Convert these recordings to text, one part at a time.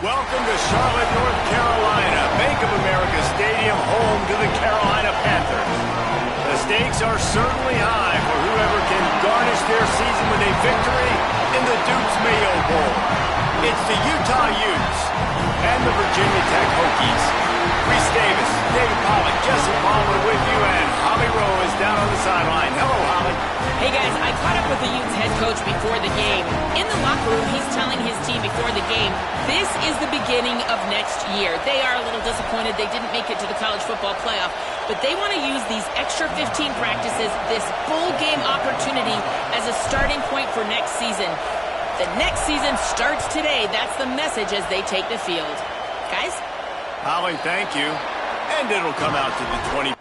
Welcome to Charlotte, North Carolina, Bank of America Stadium, home to the Carolina Panthers. The stakes are certainly high for whoever can garnish their season with a victory in the Duke's Mayo Bowl. It's the Utah Utes and the Virginia Tech Hokies. Reese Davis, David Pollack, Jesse Palmer with you, and Holly Rowe is down on the sideline. Hello, Holly. Hey, guys, I caught up with the Utes head coach before the game. In the locker room, he's telling his team before the game, this is the beginning of next year. They are a little disappointed they didn't make it to the college football playoff, but they want to use these extra 15 practices, this bowl game opportunity, as a starting point for next season. The next season starts today. That's the message as they take the field. Guys? Holly, thank you. And it'll come out to the 20.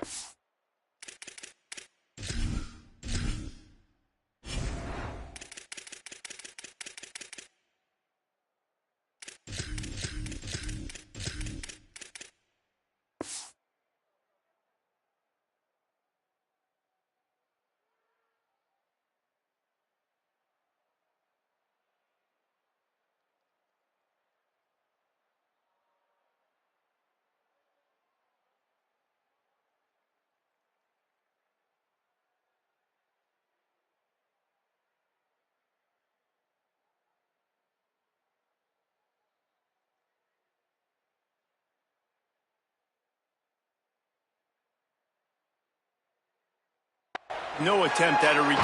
No attempt at a return.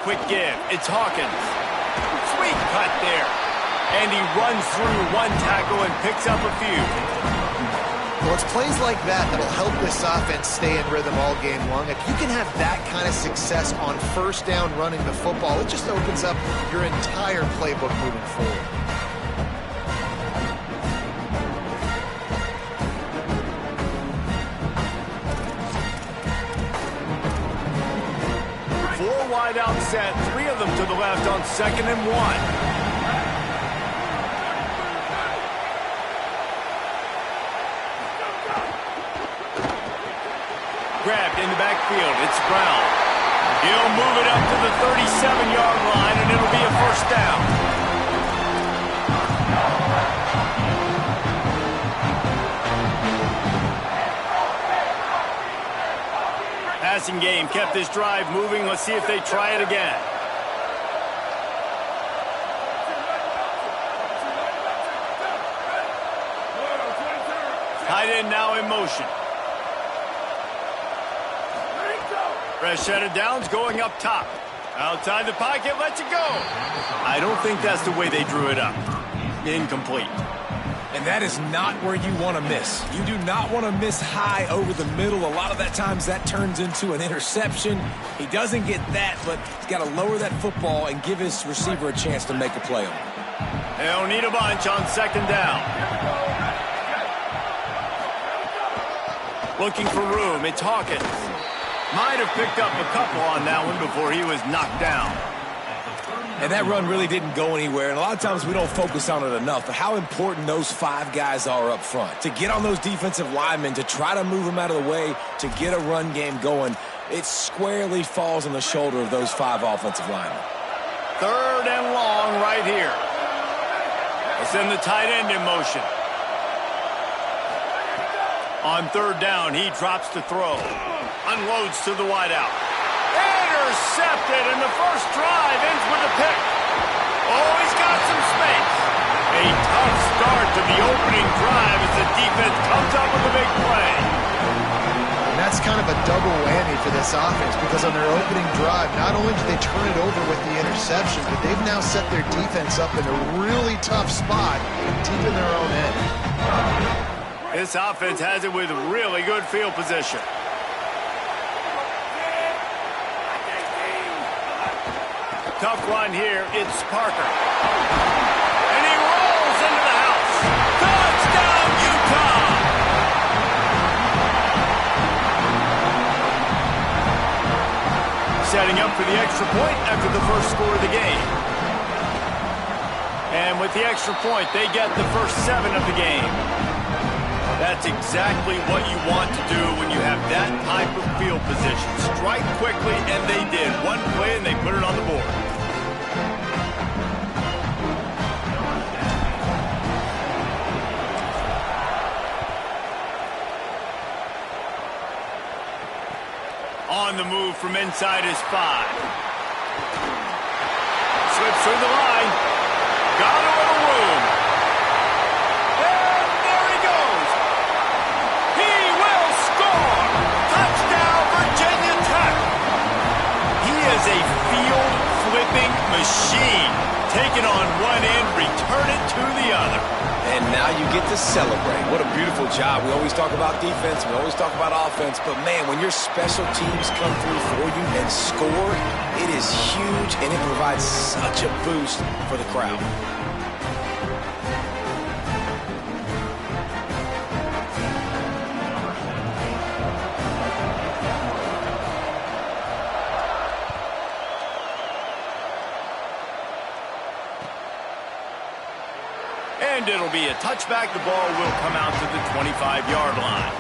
Quick give. It's Hawkins. Sweet cut there. And he runs through one tackle and picks up a few. Well, it's plays like that that'll help this offense stay in rhythm all game long. If you can have that kind of success on first down running the football, it just opens up your entire playbook moving forward. Four wide out set, three of them to the left on 2nd and 1. Grabbed in the backfield. It's Brown. He'll move it up to the 37-yard line, and it'll be a first down. Passing game kept this drive moving. Let's see if they try it again. Tight end now in motion. Fresh set of downs going up top. Outside the pocket, lets it go. I don't think that's the way they drew it up. Incomplete. And that is not where you want to miss. You do not want to miss high over the middle. A lot of that times that turns into an interception. He doesn't get that, but he's got to lower that football and give his receiver a chance to make a play on it. They'll need a bunch on 2nd down. Looking for room, it's Hawkins. Might have picked up a couple on that one before he was knocked down. And that run really didn't go anywhere. And a lot of times we don't focus on it enough, but how important those 5 guys are up front. To get on those defensive linemen, to try to move them out of the way, to get a run game going, it squarely falls on the shoulder of those 5 offensive linemen. 3rd and long right here. Let's send the tight end in motion. On 3rd down, he drops to throw. Unloads to the wideout. Intercepted, and the first drive ends with a pick. Oh, he's got some space. A tough start to the opening drive as the defense comes up with a big play. And that's kind of a double whammy for this offense because on their opening drive, not only did they turn it over with the interception, but they've now set their defense up in a really tough spot deep in their own end. This offense has it with really good field position. Tough run here. It's Parker. And he rolls into the house. Touchdown, Utah! Setting up for the extra point after the first score of the game. And with the extra point, they get the first 7 of the game. That's exactly what you want to do when you have that type of field position. Strike quickly, and they did. One play, and they put it on the board. On the move from inside his 5. Slips through the line. Got a little room. And there he goes. He will score. Touchdown, Virginia Tech. He is a field-flipping machine. Take it on one end, return it to the other. And now you get to celebrate. What a beautiful job. We always talk about defense. We always talk about offense. But, man, when your special teams come through for you and score, it is huge, and it provides such a boost for the crowd. And it'll be a touchback. The ball will come out to the 25-yard line.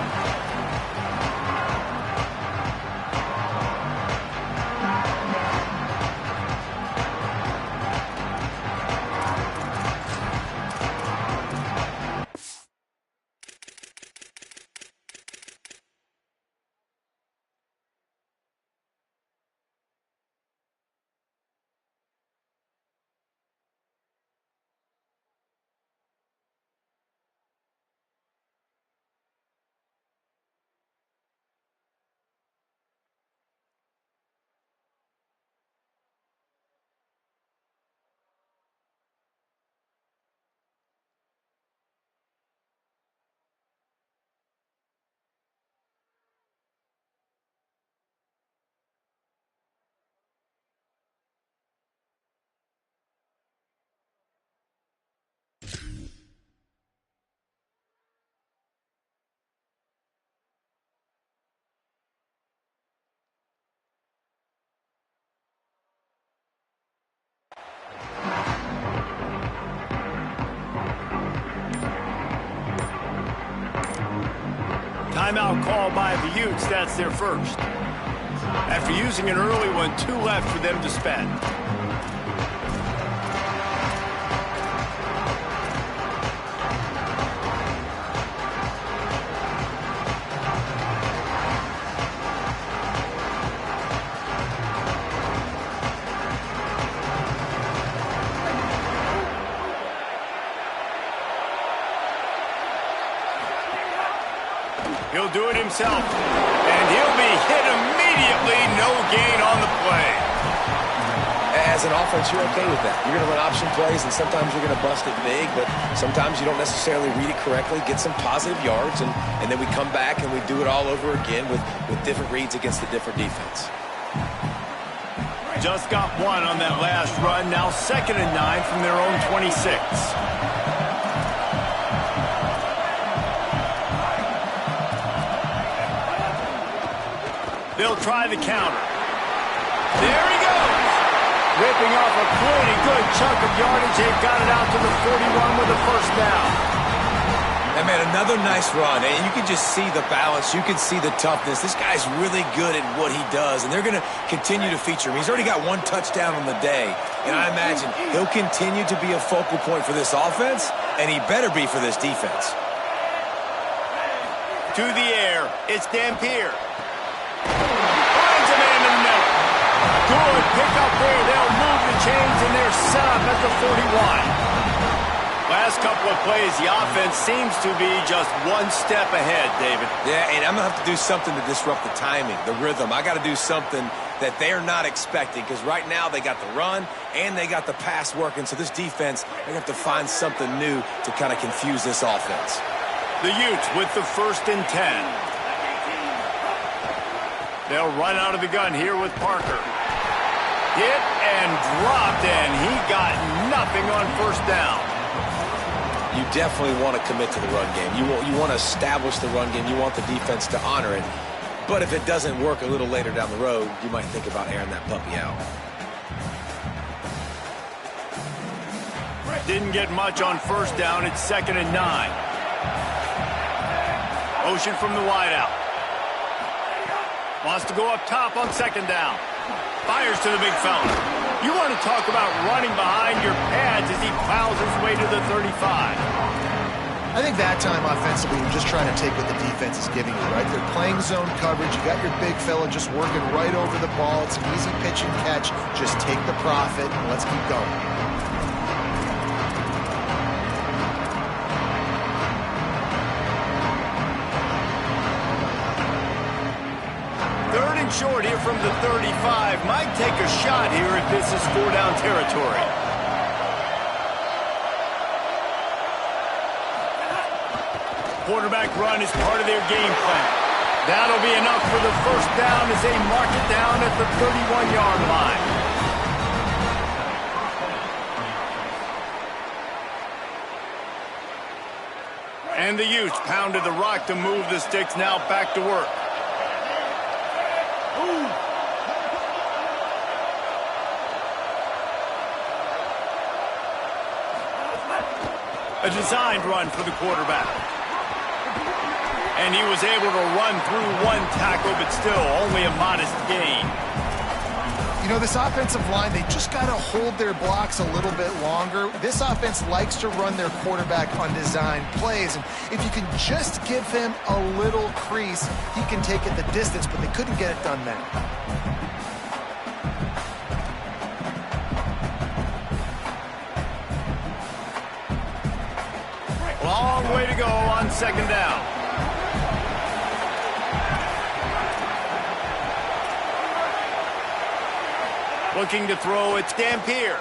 Timeout called by the Utes. That's their first. After using an early one, 2 left for them to spend. He'll do it himself, and he'll be hit immediately. No gain on the play. As an offense, you're okay with that. You're going to run option plays, and sometimes you're going to bust it big, but sometimes you don't necessarily read it correctly, get some positive yards, and then we come back and we do it all over again with different reads against the different defense. Just got one on that last run. Now 2nd and 9 from their own 26. They'll try the counter. There he goes. Ripping off a pretty good chunk of yardage. They've got it out to the 41 with a first down. And, man, another nice run. And you can just see the balance. You can see the toughness. This guy's really good at what he does, and they're going to continue to feature him. He's already got 1 touchdown on the day, and I imagine he'll continue to be a focal point for this offense, and he better be for this defense. To the air. It's Dampier. Finds a man in the middle. Good pick up there. They'll move the chains, and they're set up at the 41. Last couple of plays, the offense seems to be just 1 step ahead, David. Yeah, and I'm going to have to do something to disrupt the timing, the rhythm. I got to do something that they're not expecting, because right now they got the run and they got the pass working. So this defense, they have to find something new to kind of confuse this offense. The Utes with the 1st and 10. They'll run out of the gun here with Parker. Hit and dropped, and he got nothing on 1st down. You definitely want to commit to the run game. You want to establish the run game. You want the defense to honor it. But if it doesn't work a little later down the road, you might think about airing that puppy out. Didn't get much on first down. It's 2nd and 9. Motion from the wideout. Wants to go up top on 2nd down. Fires to the big fella. You want to talk about running behind your pads as he plows his way to the 35. I think that time offensively, you're just trying to take what the defense is giving you, right? They're playing zone coverage. You got your big fella just working right over the ball. It's an easy pitch and catch. Just take the profit and let's keep going. Short here from the 35. Might take a shot here if this is 4-down territory. Quarterback run is part of their game plan. That'll be enough for the first down as they mark it down at the 31-yard line. And the Utes pounded the rock to move the sticks now back to work. A designed run for the quarterback. And he was able to run through one tackle, but still only a modest gain. You know, this offensive line, they just got to hold their blocks a little bit longer. This offense likes to run their quarterback on designed plays. And if you can just give him a little crease, he can take it the distance, but they couldn't get it done now. Long way to go on 2nd down. Looking to throw, it's Dampier.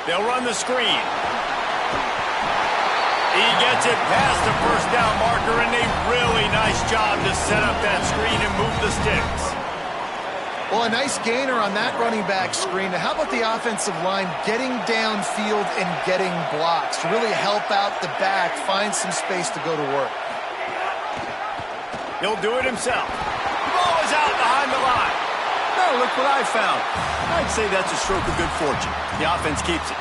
They'll run the screen. He gets it past the first down marker, and a really nice job to set up that screen and move the sticks. Well, a nice gainer on that running back screen. Now, how about the offensive line getting downfield and getting blocks to really help out the back, find some space to go to work? He'll do it himself. The ball is out behind the line. Now look what I found. I'd say that's a stroke of good fortune. The offense keeps it.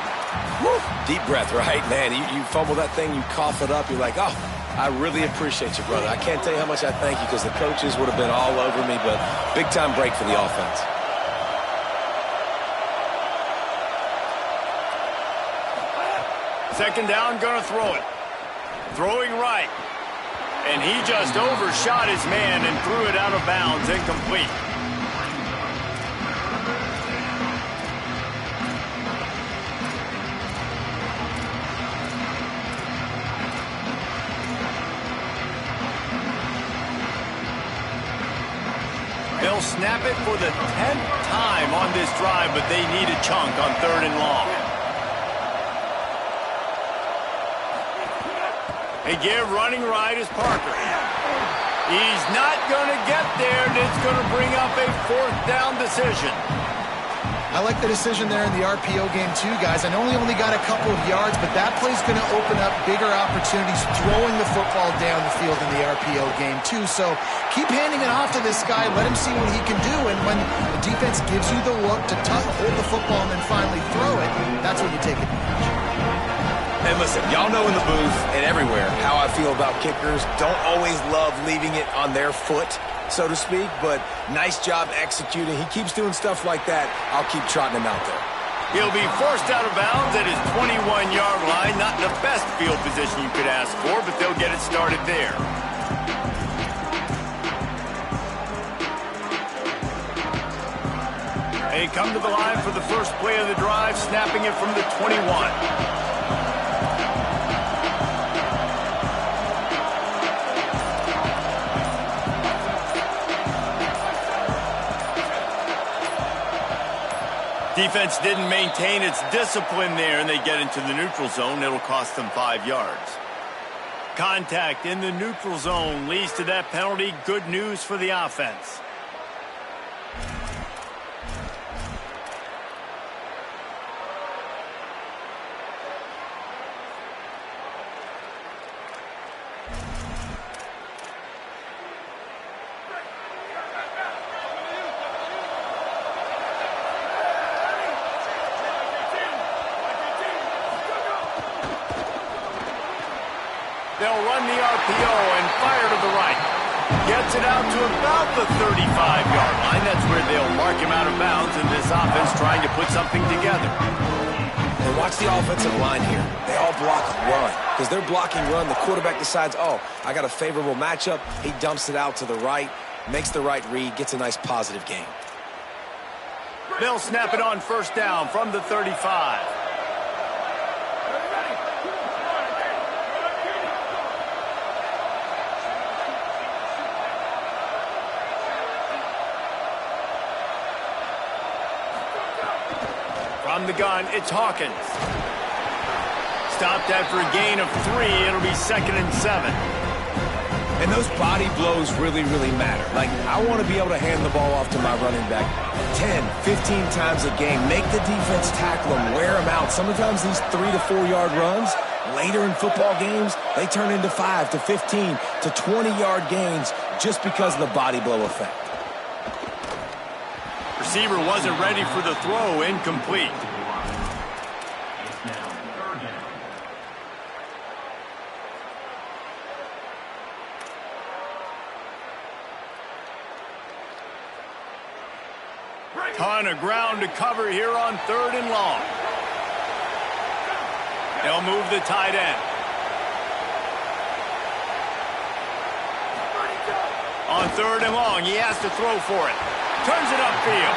Woo. Deep breath, right? Man, you fumble that thing, you cough it up, you're like, oh, I really appreciate you, brother. I can't tell you how much I thank you because the coaches would have been all over me, but big-time break for the offense. Second down, gonna throw it. Throwing right. And he just overshot his man and threw it out of bounds, incomplete. They'll snap it for the 10th time on this drive, but they need a chunk on 3rd and long. They give running right is Parker. He's not going to get there, and it's going to bring up a 4th down decision. I like the decision there in the RPO game too, guys. I know he only got a couple of yards, but that play's going to open up bigger opportunities throwing the football down the field in the RPO game too. So keep handing it off to this guy. Let him see what he can do. And when the defense gives you the look to hold the football and then finally throw it, that's when you take advantage. And listen, y'all know in the booth and everywhere how I feel about kickers. Don't always love leaving it on their foot, so to speak, but nice job executing. He keeps doing stuff like that. I'll keep trotting him out there. He'll be forced out of bounds at his 21-yard line. Not the best field position you could ask for, but they'll get it started there. They come to the line for the first play of the drive, snapping it from the 21. Defense didn't maintain its discipline there, and they get into the neutral zone. It'll cost them 5 yards. Contact in the neutral zone leads to that penalty. Good news for the offense. They'll run the RPO and fire to the right. Gets it out to about the 35-yard line. That's where they'll mark him out of bounds, and this offense trying to put something together. And watch the offensive line here. They all block run. Because they're blocking run, the quarterback decides, oh, I got a favorable matchup. He dumps it out to the right, makes the right read, gets a nice positive gain. They'll snap it on first down from the 35. From the gun, it's Hawkins. Stopped after a gain of 3. It'll be 2nd and 7. And those body blows really, really matter. Like, I want to be able to hand the ball off to my running back 10, 15 times a game. Make the defense tackle them, wear them out. Sometimes these 3 to 4 yard runs, later in football games, they turn into 5 to 15 to 20-yard gains just because of the body blow effect. Receiver wasn't ready for the throw, incomplete. Ton of ground to cover here on 3rd and long. They'll move the tight end. On 3rd and long, he has to throw for it. Turns it upfield.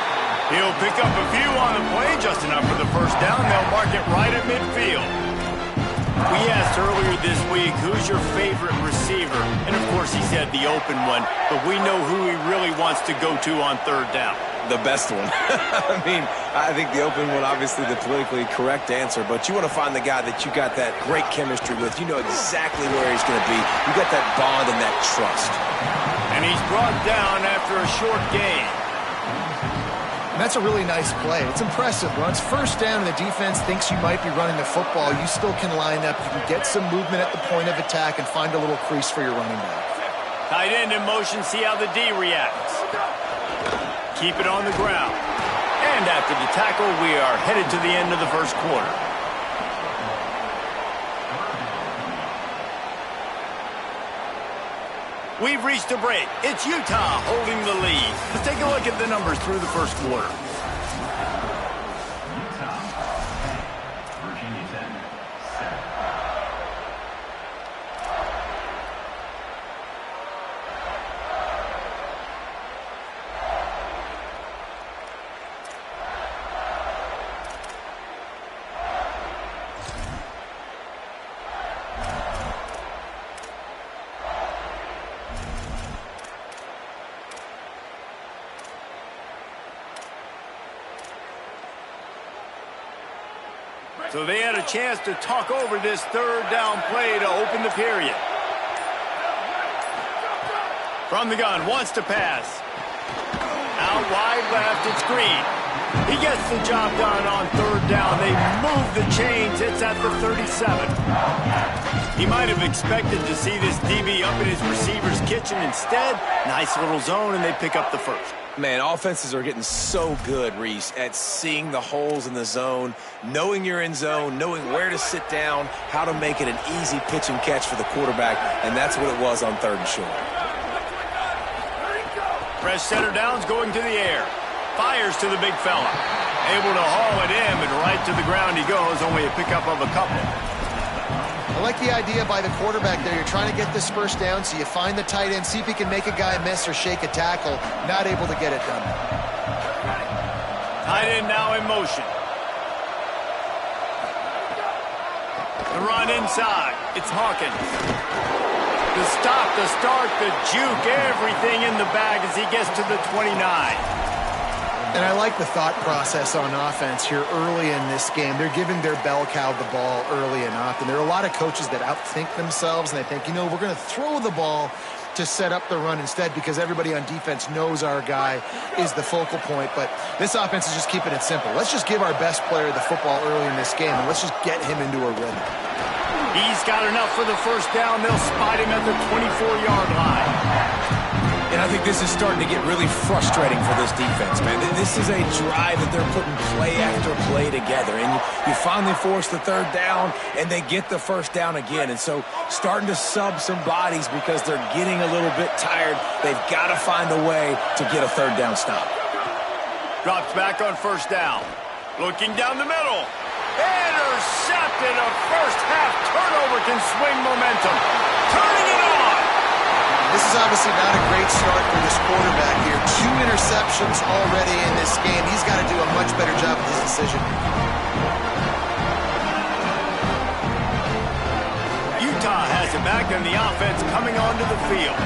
He'll pick up a few on the play, just enough for the first down. They'll mark it right at midfield. We asked earlier this week, who's your favorite receiver? And of course he said the open one, but we know who he really wants to go to on 3rd down. The best one. I mean, I think the open one, obviously the politically correct answer, but you want to find the guy that you got that great chemistry with. You know exactly where he's going to be. You got that bond and that trust. And he's brought down after a short gain. And that's a really nice play. It's impressive. Once first down and the defense thinks you might be running the football, you still can line up. You can get some movement at the point of attack and find a little crease for your running back. Tight end in motion, see how the D reacts. Keep it on the ground. And after the tackle, we are headed to the end of the first quarter. We've reached a break. It's Utah holding the lead. Let's take a look at the numbers through the first quarter. So they had a chance to talk over this 3rd down play to open the period. From the gun, wants to pass. Out wide left, it's Green. He gets the job done on 3rd down. They move the chains. It's at the 37. He might have expected to see this DB up in his receiver's kitchen. Instead, nice little zone, and they pick up the first. Man, offenses are getting so good, Reese, at seeing the holes in the zone, knowing you're in zone, knowing where to sit down, how to make it an easy pitch and catch for the quarterback, and that's what it was on 3rd and short. Fresh center downs going to the air. Fires to the big fella. Able to haul it in, but right to the ground he goes, only a pickup of a couple. I like the idea by the quarterback there. You're trying to get this first down, so you find the tight end, see if he can make a guy miss or shake a tackle. Not able to get it done. Tight end now in motion. The run inside. It's Hawkins. The stop, the start, the juke, everything in the bag as he gets to the 29. And I like the thought process on offense here early in this game. They're giving their bell cow the ball early and often. There are a lot of coaches that outthink themselves, and they think, you know, we're going to throw the ball to set up the run instead because everybody on defense knows our guy is the focal point. But this offense is just keeping it simple. Let's just give our best player the football early in this game, and let's just get him into a rhythm. He's got enough for the first down. They'll spot him at the 24-yard line. And I think this is starting to get really frustrating for this defense, man. This is a drive that they're putting play after play together. And you finally force the third down, and they get the first down again. And so starting to sub some bodies because they're getting a little bit tired. They've got to find a way to get a third down stop. Drops back on first down. Looking down the middle. Intercepted. A first-half turnover can swing momentum. Turning it on. This is obviously not a great start for this quarterback here. 2 interceptions already in this game. He's got to do a much better job with his decision. Utah has it back and the offense coming onto the field.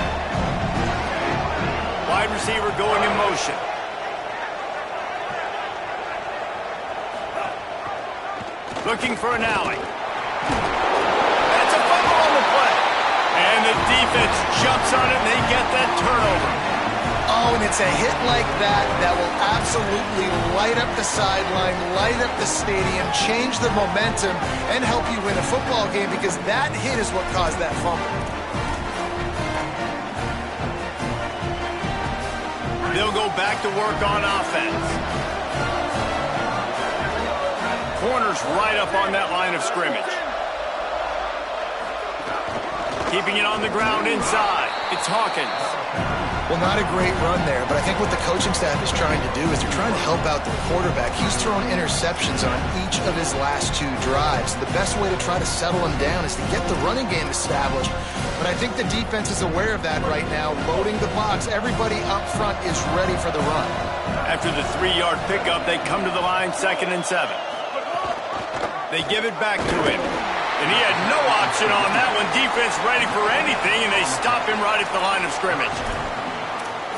Wide receiver going in motion. Looking for an alley. That's a fumble on the play. And the defense jumps on it and they get that turnover. Oh, and it's a hit like that that will absolutely light up the sideline, light up the stadium, change the momentum, and help you win a football game because that hit is what caused that fumble. They'll go back to work on offense. Corners right up on that line of scrimmage. Keeping it on the ground inside. It's Hawkins. Well, not a great run there, but I think what the coaching staff is trying to do is they're trying to help out their quarterback. He's thrown interceptions on each of his last 2 drives. The best way to try to settle him down is to get the running game established. But I think the defense is aware of that right now, loading the box. Everybody up front is ready for the run. After the 3-yard pickup, they come to the line, 2nd and 7. They give it back to him. And he had no option on that one. Defense ready for anything, and they stop him right at the line of scrimmage.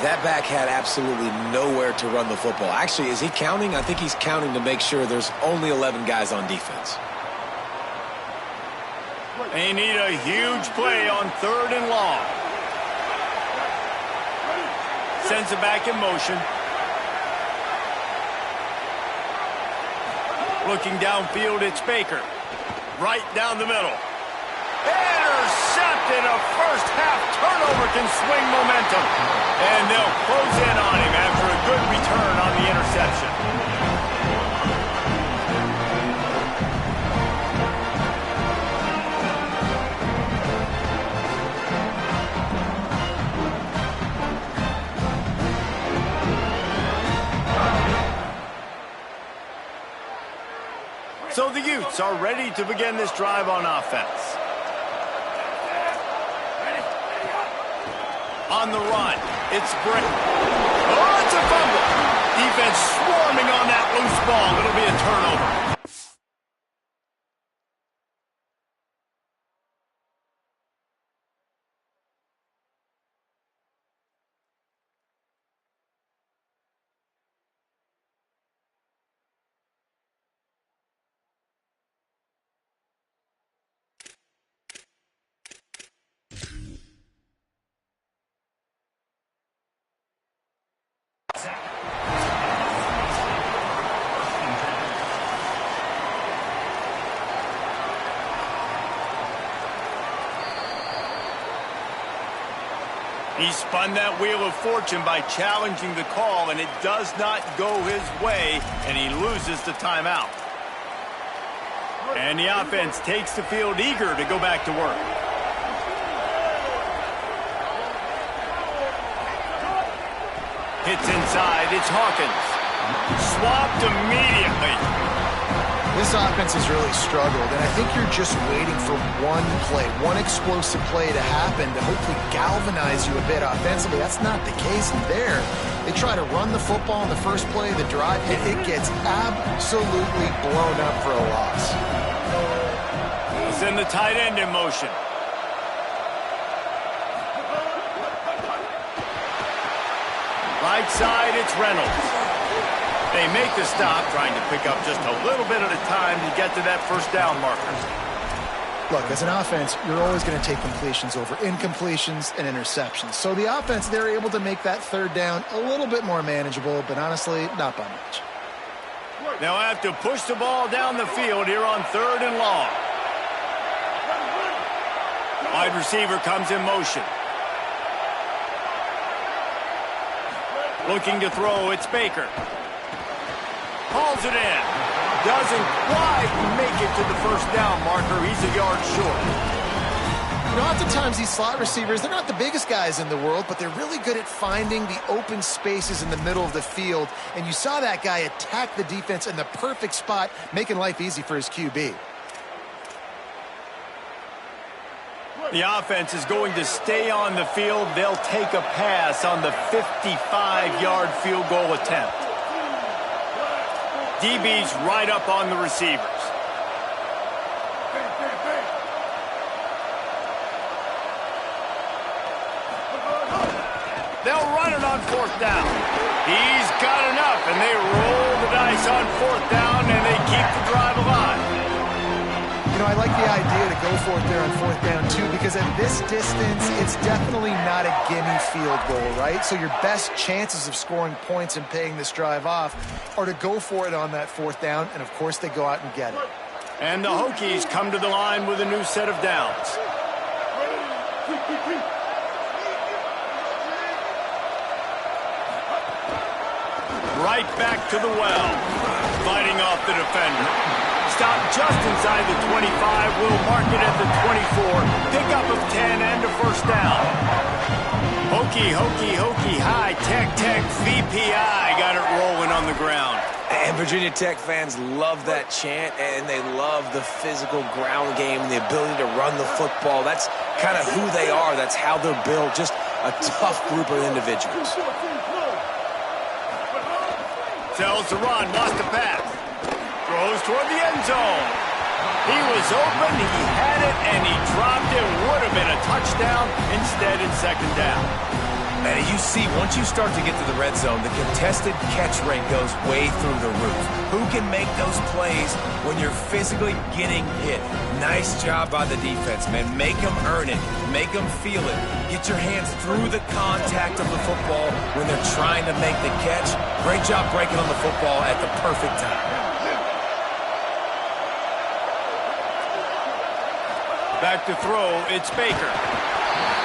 That back had absolutely nowhere to run the football. Actually, is he counting? I think he's counting to make sure there's only 11 guys on defense. They need a huge play on 3rd and long. Sends it back in motion. Looking downfield, it's Baker. Right down the middle. Intercepted. A first-half turnover can swing momentum. And they'll close in on him after a good return on the interception. So the Utes are ready to begin this drive on offense. On the run, it's Britt. Oh, it's a fumble. Defense swarming on that loose ball. It'll be a turnover. He spun that wheel of fortune by challenging the call, and it does not go his way, and he loses the timeout. And the offense takes the field eager to go back to work. Hits inside, it's Hawkins. Swapped immediately. This offense has really struggled, and I think you're just waiting for one play, one explosive play to happen to hopefully galvanize you a bit offensively. That's not the case there. They try to run the football in the first play of the drive, and it gets absolutely blown up for a loss. Send the tight end in motion. Right side, it's Reynolds. They make the stop, trying to pick up just a little bit at a time to get to that first down marker. Look, as an offense, you're always going to take completions over incompletions and interceptions. So the offense, they're able to make that third down a little bit more manageable, but honestly, not by much. They'll have to push the ball down the field here on 3rd and long. Wide receiver comes in motion. Looking to throw, it's Baker. Hauls it in. Doesn't quite make it to the first down marker. He's a yard short. You know, oftentimes these slot receivers, they're not the biggest guys in the world, but they're really good at finding the open spaces in the middle of the field. And you saw that guy attack the defense in the perfect spot, making life easy for his QB. The offense is going to stay on the field. They'll take a pass on the 55-yard field goal attempt. DB's right up on the receivers. They'll run it on fourth down. He's got enough, and they roll the dice on fourth down, and they keep the drive alive. You know, I like the idea to go for it there on fourth down, too, because at this distance, it's definitely not a gimme field goal, right? So your best chances of scoring points and paying this drive off are to go for it on that fourth down, and, of course, they go out and get it. And the Hokies come to the line with a new set of downs. Right back to the well, fighting off the defender. Stop just inside the 25. Will mark it at the 24. Pickup of 10 and a first down. Hokey, high, tech, VPI got it rolling on the ground. And Virginia Tech fans love that chant, and they love the physical ground game and the ability to run the football. That's kind of who they are. That's how they're built. Just a tough group of individuals. Tells to run, lost the pass. Throws toward the end zone. He was open, he had it, and he dropped it. Would have been a touchdown. Instead, it's second down. And you see, once you start to get to the red zone, the contested catch rate goes way through the roof. Who can make those plays when you're physically getting hit? Nice job by the defense, man. Make them earn it. Make them feel it. Get your hands through the contact of the football when they're trying to make the catch. Great job breaking on the football at the perfect time. Back to throw, it's Baker.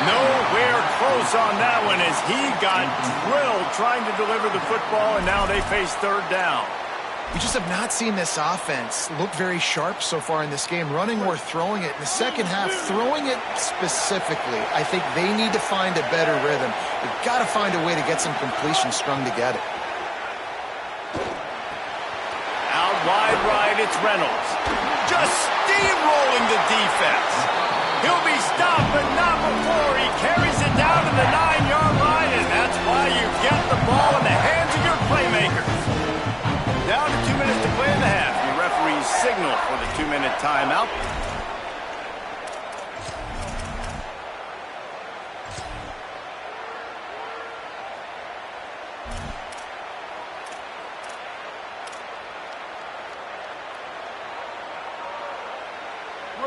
Nowhere close on that one as he got drilled trying to deliver the football, and now they face third down. We just have not seen this offense look very sharp so far in this game, running or throwing it. In the second half, throwing it specifically, I think they need to find a better rhythm. They've got to find a way to get some completion strung together. Out wide right, it's Reynolds. Just steamrolling the defense. He'll be stopped, but not before he carries it down to the 9-yard line, and that's why you get the ball in the hands of your playmakers. Down to 2 minutes to play in the half. The referees signal for the 2-minute timeout.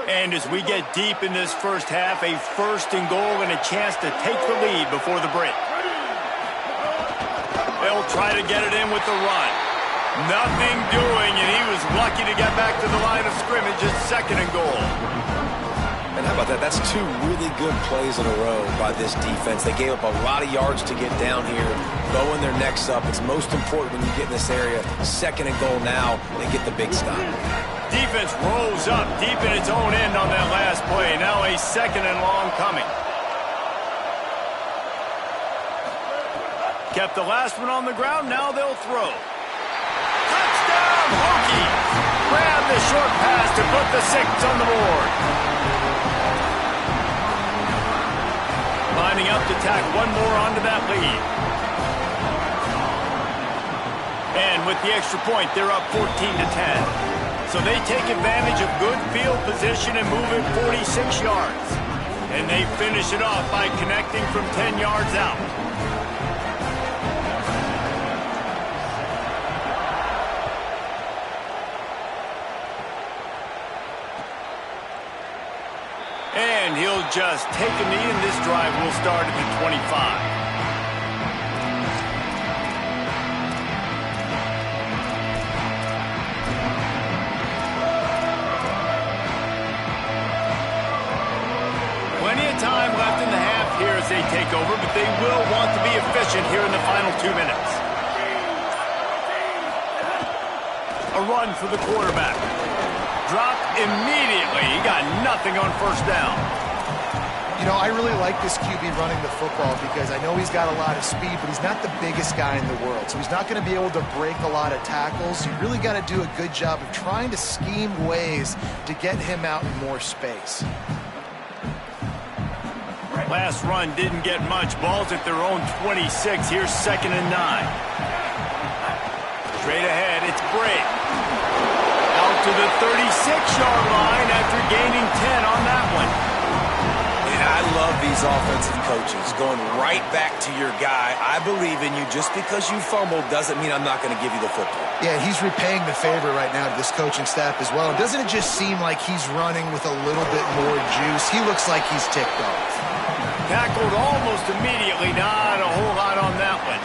And as we get deep in this first half, a first and goal and a chance to take the lead before the break. They'll try to get it in with the run. Nothing doing, and he was lucky to get back to the line of scrimmage at second and goal. And how about that? That's two really good plays in a row by this defense. They gave up a lot of yards to get down here, bowing their necks up. It's most important when you get in this area. Second and goal now, they get the big stop. Defense rolls up deep in its own end on that last play. Now a second and long coming. Kept the last one on the ground. Now they'll throw. Touchdown, Hokies! Grab the short pass to put the 6 on the board. Lining up to tack one more onto that lead. And with the extra point, they're up 14-10. So they take advantage of good field position and move it 46 yards. And they finish it off by connecting from 10 yards out. And he'll just take a knee, and this drive will start at the 25. Plenty of time left in the half here as they take takeover, but they will want to be efficient here in the final 2 minutes. A run for the quarterback. Drop immediately. He got nothing on first down. You know, I really like this QB running the football because I know he's got a lot of speed, but he's not the biggest guy in the world. So he's not going to be able to break a lot of tackles. You really got to do a good job of trying to scheme ways to get him out in more space. Last run didn't get much. Ball's at their own 26. Here's 2nd and 9. Straight ahead, it's Bray. Out to the 36-yard line after gaining 10 on that one. I love these offensive coaches going right back to your guy. I believe in you. Just because you fumbled doesn't mean I'm not going to give you the football. Yeah, he's repaying the favor right now to this coaching staff as well. Doesn't it just seem like he's running with a little bit more juice? He looks like he's ticked off. Tackled almost immediately. Not a whole lot on that one.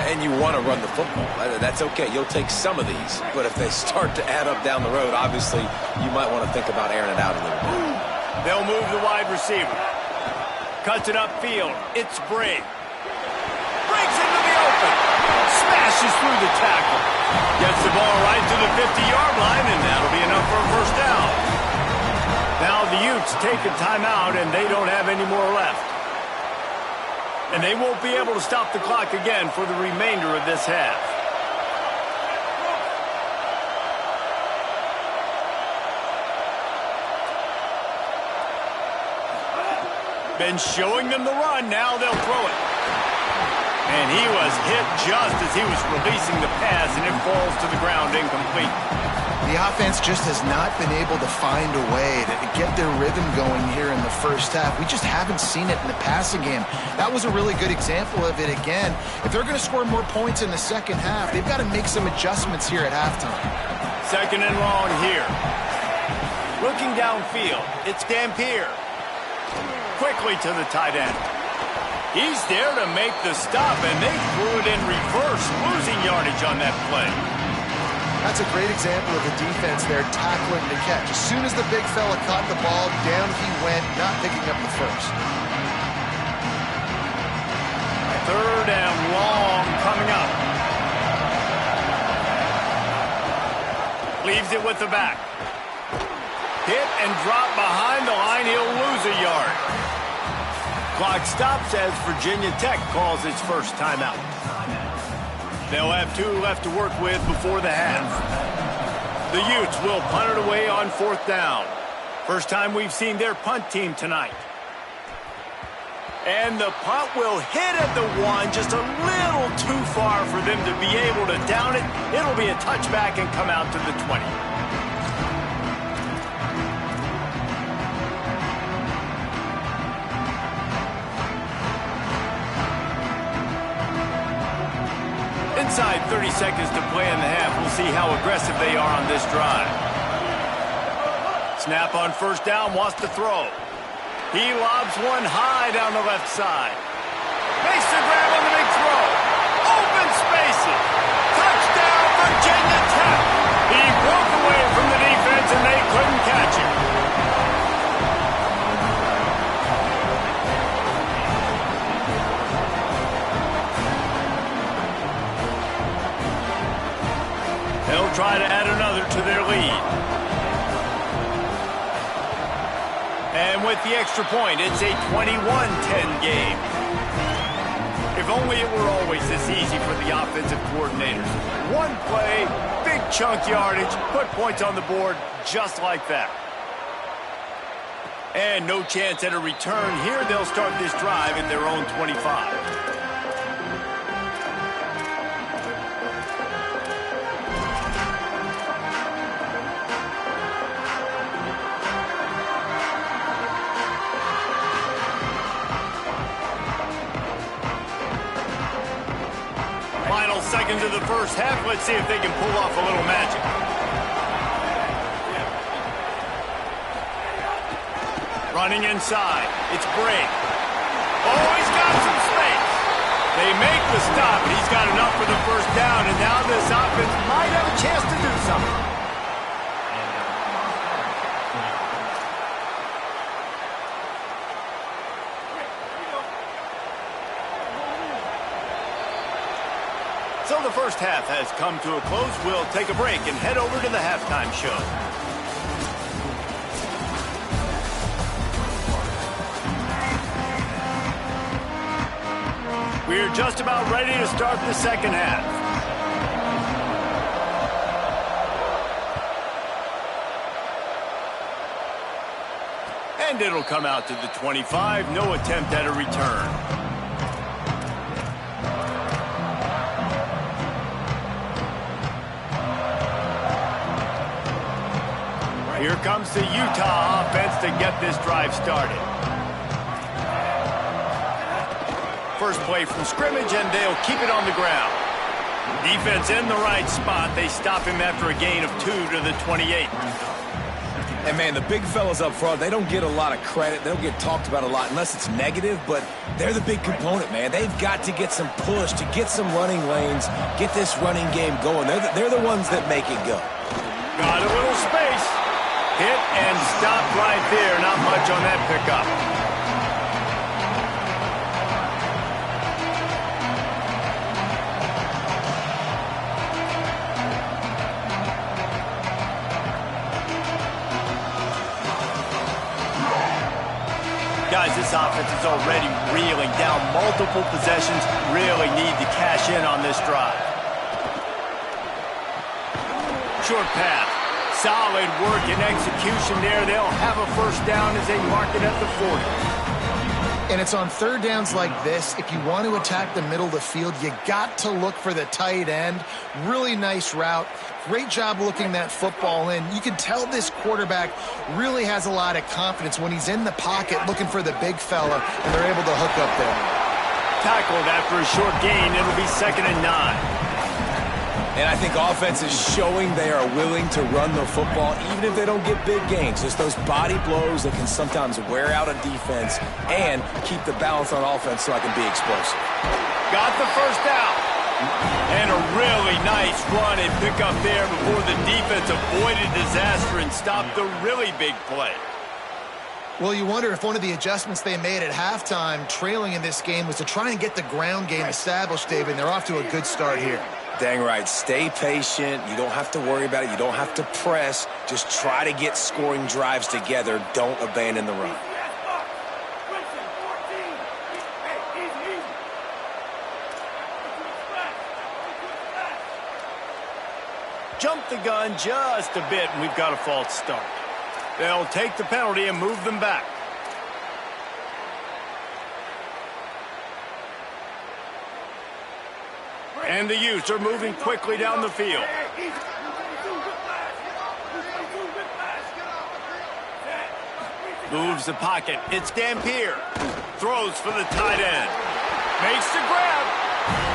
And you want to run the football. That's okay. You'll take some of these. But if they start to add up down the road, obviously you might want to think about airing it out a little bit. They'll move the wide receiver. Cuts it upfield. It's Bray. Breaks into the open. Smashes through the tackle. Gets the ball right to the 50-yard line, and that'll be enough for a first down. Now the Utes take a timeout, and they don't have any more left. And they won't be able to stop the clock again for the remainder of this half. Been showing them the run. Now they'll throw it. And he was hit just as he was releasing the pass, and it falls to the ground incomplete. The offense just has not been able to find a way to get their rhythm going here in the first half. We just haven't seen it in the passing game. That was a really good example of it again. If they're going to score more points in the second half, they've got to make some adjustments here at halftime. 2nd and long here. Looking downfield, it's Dampier. Quickly to the tight end. He's there to make the stop, and they threw it in reverse, losing yardage on that play. That's a great example of the defense there tackling the catch. As soon as the big fella caught the ball, down he went, not picking up the first. 3rd and long coming up. Leaves it with the back. Hit and drop behind the line. He'll lose a yard. Clock stops as Virginia Tech calls its first timeout. They'll have 2 left to work with before the half. The Utes will punt it away on 4th down. First time we've seen their punt team tonight. And the punt will hit at the 1, just a little too far for them to be able to down it. It'll be a touchback and come out to the 20. Inside 30 seconds to play in the half. We'll see how aggressive they are on this drive. Snap on first down, wants to throw. He lobs one high down the left side. Makes the grab on the big throw. Open spaces. Touchdown, Virginia Tech. He broke away from the defense and they couldn't catch him. They'll try to add another to their lead. And with the extra point, it's a 21-10 game. If only it were always this easy for the offensive coordinators. One play, big chunk yardage, put points on the board just like that. And no chance at a return here. They'll start this drive at their own 25. Final seconds of the first half. Let's see if they can pull off a little magic. Running inside. It's Bray. Oh, he's got some space. They make the stop. He's got enough for the first down, and now this offense might have a chance to do something. So the first half has come to a close. We'll take a break and head over to the halftime show. We're just about ready to start the second half. And it'll come out to the 25. No attempt at a return. Here comes the Utah offense to get this drive started. First play from scrimmage, and they'll keep it on the ground. Defense in the right spot. They stop him after a gain of 2 to the 28. And, man, the big fellas up front, they don't get a lot of credit. They don't get talked about a lot unless it's negative, but they're the big component, man. They've got to get some push, to get some running lanes, get this running game going. They're the ones that make it go. Got a little space. Hit and stop right there. Not much on that pickup. Guys, this offense is already reeling down multiple possessions. Really need to cash in on this drive. Short pass. Solid work and execution there. They'll have a first down as they mark it at the 40. And it's on third downs like this. If you want to attack the middle of the field, you got to look for the tight end. Really nice route. Great job looking that football in. You can tell this quarterback really has a lot of confidence when he's in the pocket looking for the big fella, and they're able to hook up there. Tackled after a short gain. It'll be 2nd and 9. And I think offense is showing they are willing to run the football, even if they don't get big gains. Just those body blows that can sometimes wear out a defense and keep the balance on offense so I can be explosive. Got the first down. And a really nice run and pick up there before the defense avoided disaster and stopped the really big play. Well, you wonder if one of the adjustments they made at halftime, trailing in this game, was to try and get the ground game established, David. They're off to a good start here. Dang right. Stay patient. You don't have to worry about it. You don't have to press. Just try to get scoring drives together. Don't abandon the run. Jump the gun just a bit, and we've got a false start. They'll take the penalty and move them back. And the Utes are moving quickly down the field. Moves the pocket. It's Dampier. Throws for the tight end. Makes the grab.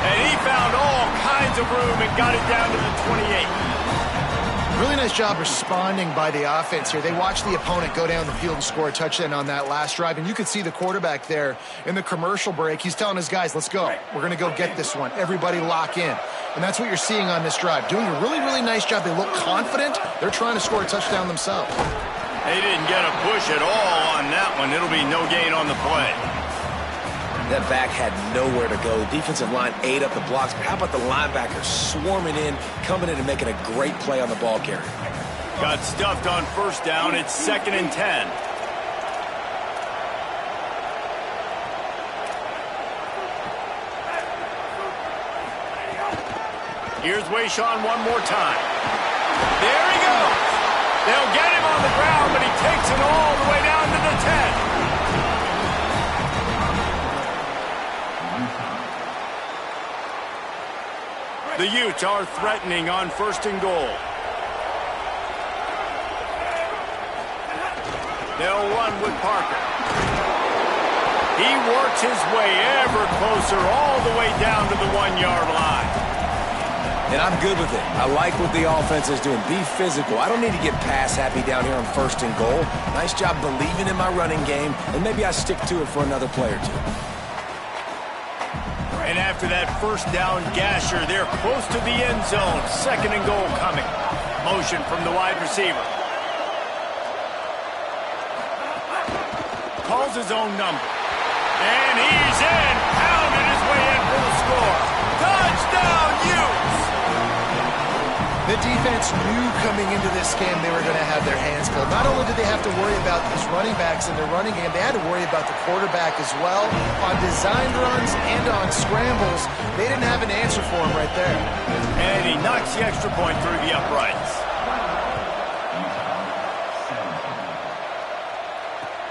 And he found all kinds of room and got it down to the 28. Really nice job responding by the offense here. They watched the opponent go down the field and score a touchdown on that last drive, and you could see the quarterback there in the commercial break. He's telling his guys, let's go. We're going to go get this one. Everybody lock in. And that's what you're seeing on this drive. Doing a really, really nice job. They look confident. They're trying to score a touchdown themselves. They didn't get a push at all on that one. It'll be no gain on the play. That back had nowhere to go. The defensive line ate up the blocks, but how about the linebackers swarming in, coming in and making a great play on the ball carrier? Got stuffed on first down. It's 2nd and 10. Here's Wayshawn one more time. There he goes. They'll get him on the ground, but he takes it all the way down to the 10. The Utes are threatening on 1st and goal. They'll run with Parker. He works his way ever closer all the way down to the 1-yard line. And I'm good with it. I like what the offense is doing. Be physical. I don't need to get pass happy down here on 1st and goal. Nice job believing in my running game, and maybe I stick to it for another play or two. And after that first down gasher, they're close to the end zone. 2nd and goal coming. Motion from the wide receiver. Calls his own number. And he's in. Pounded his way in for the score. Touchdown! Touchdown, Utes! The defense knew coming into this game they were going to have their hands full. Not only did they have to worry about these running backs in their running game, they had to worry about the quarterback as well. On designed runs and on scrambles, they didn't have an answer for him right there. And he knocks the extra point through the uprights.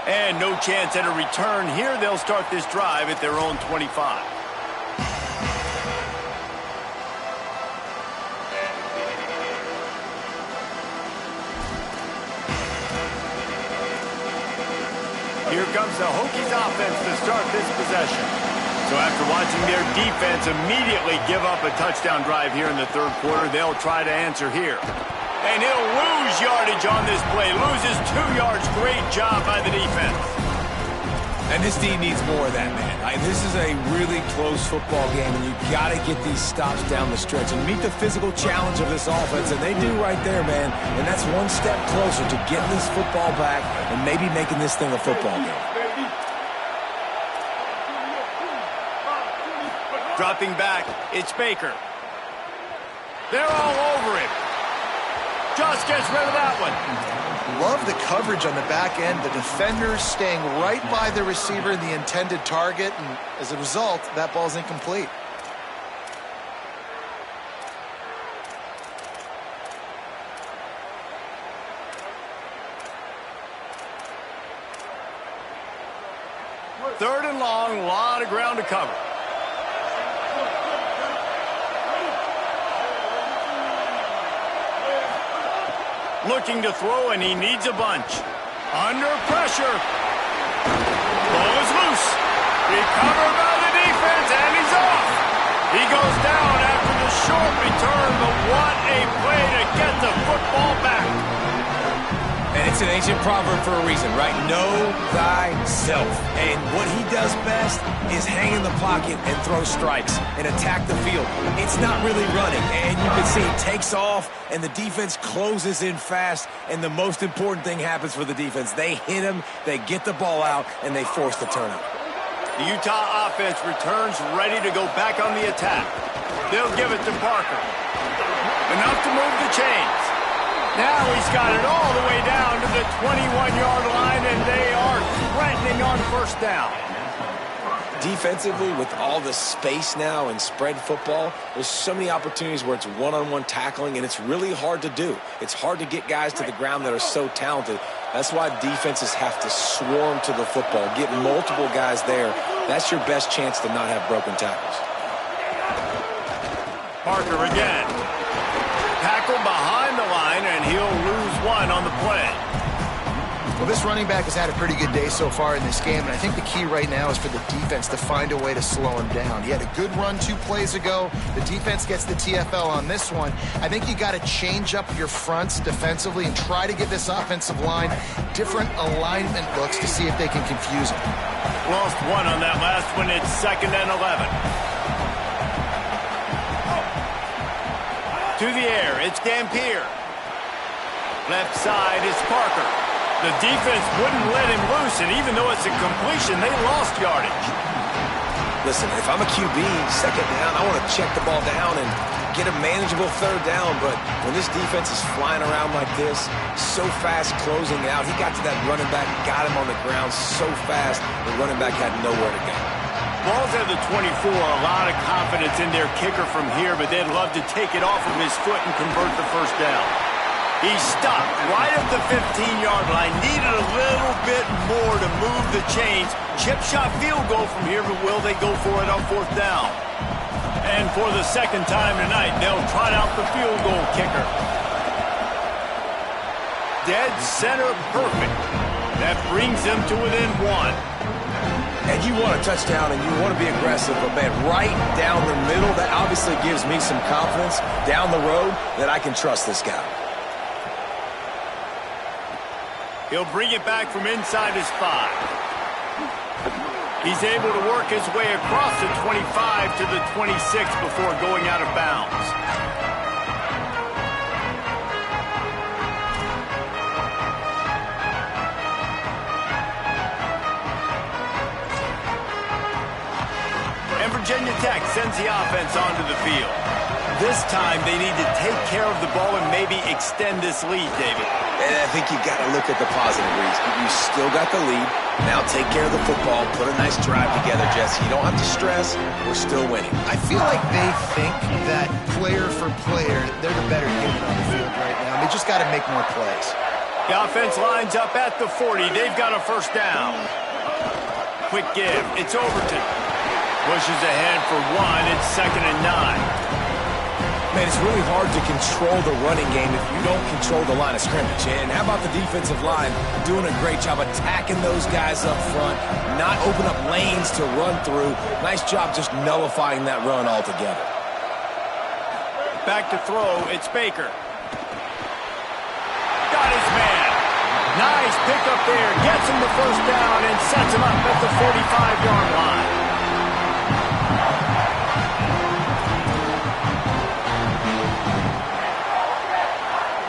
And no chance at a return here. They'll start this drive at their own 25. Here comes the Hokies offense to start this possession. So after watching their defense immediately give up a touchdown drive here in the third quarter, they'll try to answer here. And he'll lose yardage on this play. Loses 2 yards. Great job by the defense. And this team needs more of that, man. This is a really close football game, and you've got to get these stops down the stretch and meet the physical challenge of this offense, and they do right there, man. And that's one step closer to getting this football back and maybe making this thing a football game. Dropping back, it's Baker. They're all over him. Just gets rid of that one. Love the coverage on the back end. The defenders staying right by the receiver in the intended target, and as a result, that ball's incomplete. Third and long, a lot of ground to cover. Looking to throw, and he needs a bunch. Under pressure. Ball is loose. Recovered by the defense, and he's off. He goes down after the short return, but what a play to get the football back. And it's an ancient proverb for a reason, right? Know thyself. And what he does best is hang in the pocket and throw strikes and attack the field. It's not really running. And you can see he takes off, and the defense closes in fast. And the most important thing happens for the defense. They hit him, they get the ball out, and they force the turnover. The Utah offense returns ready to go back on the attack. They'll give it to Parker. Enough to move the chains. Now he's got it all the way down to the 21-yard line, and they are threatening on first down. Defensively, with all the space now and spread football, there's so many opportunities where it's one-on-one tackling, and it's really hard to do. It's hard to get guys to the ground that are so talented. That's why defenses have to swarm to the football, get multiple guys there. That's your best chance to not have broken tackles. Parker again. Tackle behind the line, and he'll lose one on the play. Well, this running back has had a pretty good day so far in this game, and I think the key right now is for the defense to find a way to slow him down. He had a good run 2 plays ago. The defense gets the TFL on this one. I think you got to change up your fronts defensively and try to give this offensive line different alignment looks to see if they can confuse him. Lost one on that last one. It's 2nd and 11. To the air, it's Dampier. Left side is Parker. The defense wouldn't let him loose, and even though it's a completion, they lost yardage. Listen, if I'm a QB, 2nd down, I want to check the ball down and get a manageable 3rd down, but when this defense is flying around like this, so fast closing out, he got to that running back, got him on the ground so fast, the running back had nowhere to go. Ball's at the 24, a lot of confidence in their kicker from here, but they'd love to take it off of his foot and convert the first down. He stopped right at the 15-yard line, needed a little bit more to move the chains. Chip shot field goal from here, but will they go for it on 4th down? And for the 2nd time tonight, they'll trot out the field goal kicker. Dead center perfect. That brings them to within 1. And you want a touchdown and you want to be aggressive, but man, right down the middle, that obviously gives me some confidence down the road that I can trust this guy. He'll bring it back from inside his 5. He's able to work his way across the 25 to the 26 before going out of bounds. Virginia Tech sends the offense onto the field. This time, they need to take care of the ball and maybe extend this lead, David. And I think you got to look at the positive, Reese. You still got the lead. Now take care of the football. Put a nice drive together, Jesse. You don't have to stress. We're still winning. I feel like they think that player for player, they're the better unit on the field right now. They just got to make more plays. The offense lines up at the 40. They've got a first down. Quick give. It's Overton. Pushes ahead for one. It's 2nd and 9. Man, it's really hard to control the running game if you don't control the line of scrimmage. And how about the defensive line doing a great job attacking those guys up front, not open up lanes to run through. Nice job just nullifying that run altogether. Back to throw. It's Baker. Got his man. Nice pickup there. Gets him the first down and sets him up at the 45-yard line.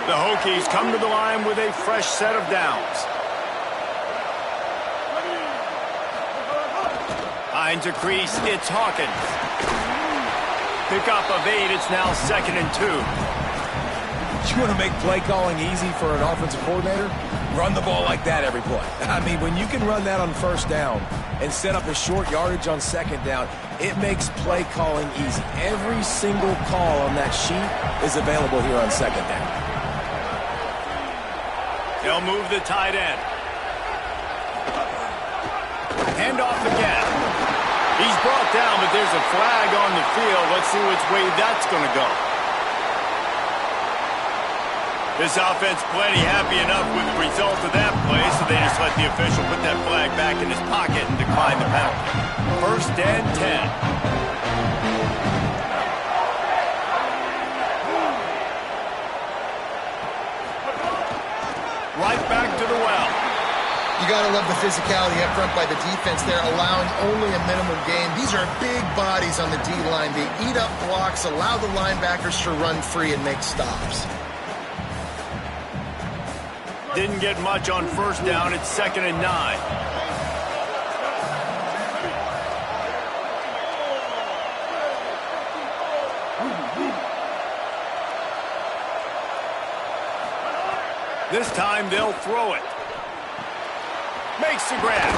The Hokies come to the line with a fresh set of downs. Behind to crease, it's Hawkins. Pickup of 8, it's now 2nd and 2. You want to make play calling easy for an offensive coordinator? Run the ball like that every play. I mean, when you can run that on first down and set up a short yardage on second down, it makes play calling easy. Every single call on that sheet is available here on second down. They'll move the tight end. Hand off again. He's brought down, but there's a flag on the field. Let's see which way that's going to go. This offense plenty happy enough with the result of that play, so they just let the official put that flag back in his pocket and decline the penalty. 1st and 10. Right back to the well. You got to love the physicality up front by the defense there, allowing only a minimum gain. These are big bodies on the D-line. They eat up blocks, allow the linebackers to run free and make stops. Didn't get much on first down. It's 2nd and 9. This time they'll throw it. Makes the grab.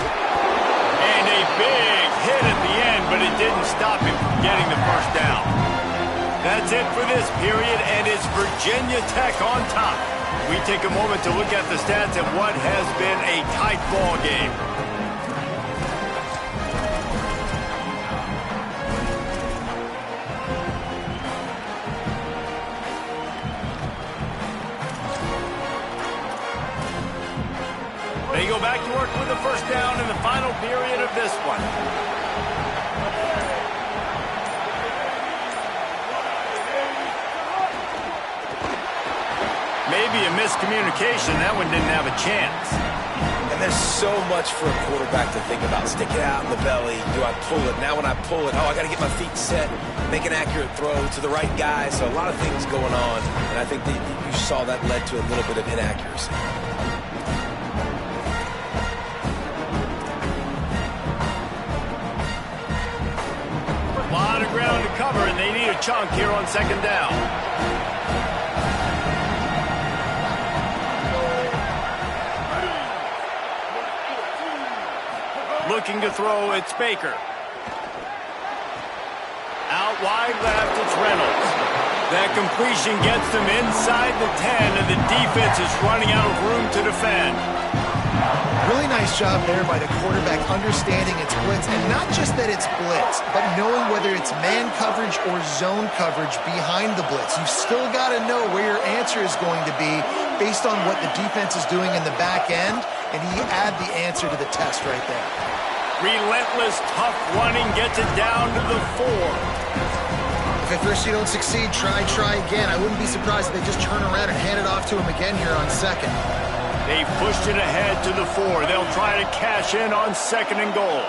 And a big hit at the end, but it didn't stop him from getting the first down. That's it for this period, and it's Virginia Tech on top. We take a moment to look at the stats of what has been a tight ball game. They go back to work with the first down in the final period of this one. Maybe a miscommunication. That one didn't have a chance. And there's so much for a quarterback to think about. Stick it out in the belly. Do I pull it? Now when I pull it, I got to get my feet set, make an accurate throw to the right guy. So a lot of things going on. And I think that you saw that led to a little bit of inaccuracy. A lot of ground to cover, and they need a chunk here on second down. Looking to throw, it's Baker. Out wide left, it's Reynolds. That completion gets them inside the 10, and the defense is running out of room to defend. Really nice job there by the quarterback understanding its blitz, and not just that it's blitz, but knowing whether it's man coverage or zone coverage behind the blitz. You've still got to know where your answer is going to be based on what the defense is doing in the back end, and he add the answer to the test right there. Relentless, tough running gets it down to the 4. If at first you don't succeed, try again. I wouldn't be surprised if they just turn around and hand it off to him again here on second. They pushed it ahead to the 4. They'll try to cash in on 2nd and goal.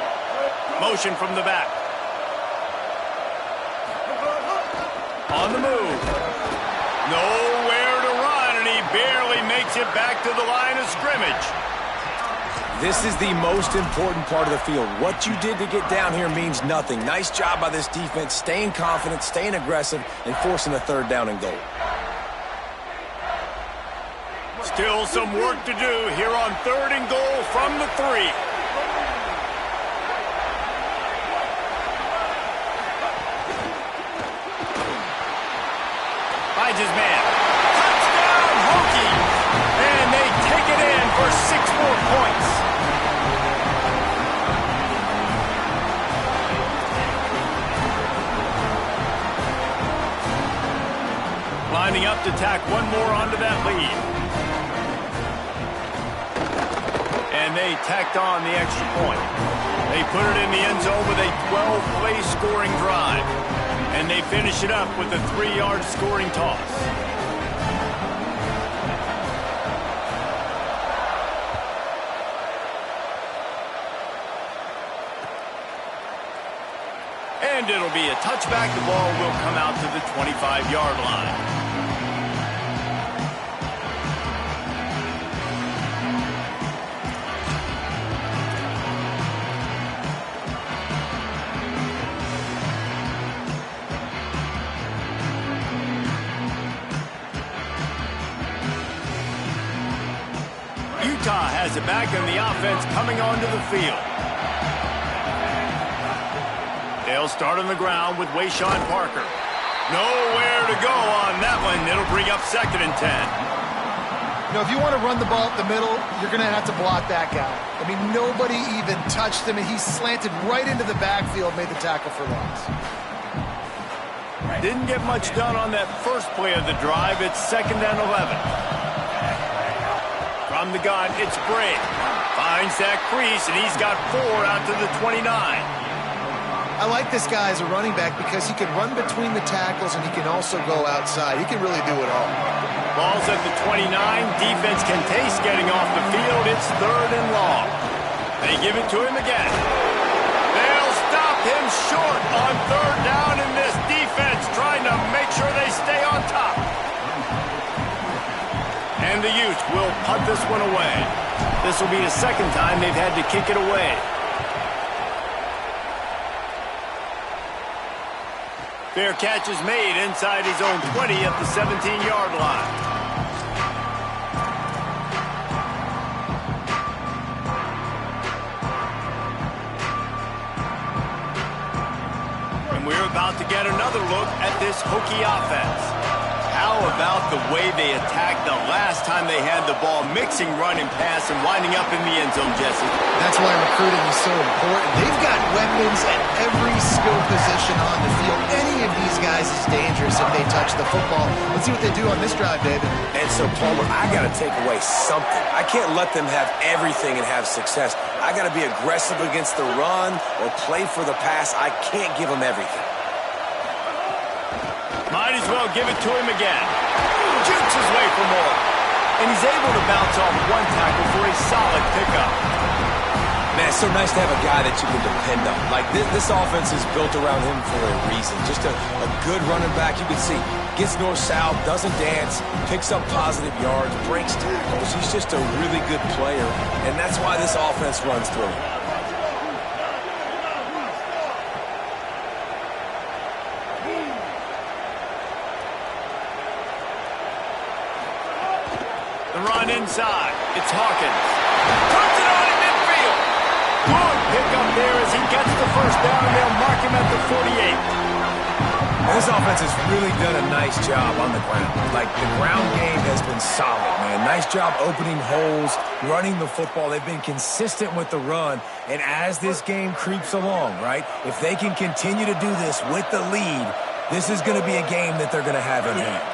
Motion from the back. On the move. Nowhere to run, and he barely makes it back to the line of scrimmage. This is the most important part of the field. What you did to get down here means nothing. Nice job by this defense, staying confident, staying aggressive, and forcing a third down and goal. Still some work to do here on 3rd and goal from the 3. Finds his man. Touchdown, Hokies! And they take it in for 6 more points. Lining up to tack one more onto that lead. And they tacked on the extra point. They put it in the end zone with a 12-play scoring drive. And they finish it up with a 3-yard scoring toss. And it'll be a touchback. The ball will come out to the 25-yard line. Utah has it back in the offense coming onto the field. They'll start on the ground with Wayshawn Parker. Nowhere to go on that one. It'll bring up 2nd and 10. You know, if you want to run the ball up the middle, you're going to have to block that guy. I mean, nobody even touched him, and he slanted right into the backfield, made the tackle for loss. Didn't get much done on that first play of the drive. It's 2nd and 11. From the gun, it's Bray. Finds that crease, and he's got 4 out to the 29. I like this guy as a running back because he can run between the tackles and he can also go outside. He can really do it all. Ball's at the 29. Defense can taste getting off the field. It's 3rd and long. They give it to him again. They'll stop him short on 3rd down in this defense, trying to make sure they stay on top. And the Utes will punt this one away. This will be the 2nd time they've had to kick it away. Fair catch is made inside his own 20 at the 17-yard line. And we're about to get another look at this Hokie offense. How about the way they attacked the last time they had the ball, mixing run and pass and winding up in the end zone, Jesse? That's why recruiting is so important. They've got weapons at every skill position on the field. Any of these guys is dangerous if they touch the football. Let's see what they do on this drive, David. And so, Palmer, I got to take away something. I can't let them have everything and have success. I got to be aggressive against the run or play for the pass. I can't give them everything. Might as well give it to him again. Jukes his way for more. And he's able to bounce off one tackle for a solid pickup. Man, it's so nice to have a guy that you can depend on. Like, this offense is built around him for a reason. Just a good running back. You can see, gets north-south, doesn't dance, picks up positive yards, breaks tackles. He's just a really good player, and that's why this offense runs through him. The run inside. It's Hawkins. Puts it on in midfield. Good pickup there as he gets the 1st down, and they'll mark him at the 48. This offense has really done a nice job on the ground. Like, the ground game has been solid, man. Nice job opening holes, running the football. They've been consistent with the run. And as this game creeps along, right, if they can continue to do this with the lead, this is going to be a game that they're going to have in hand.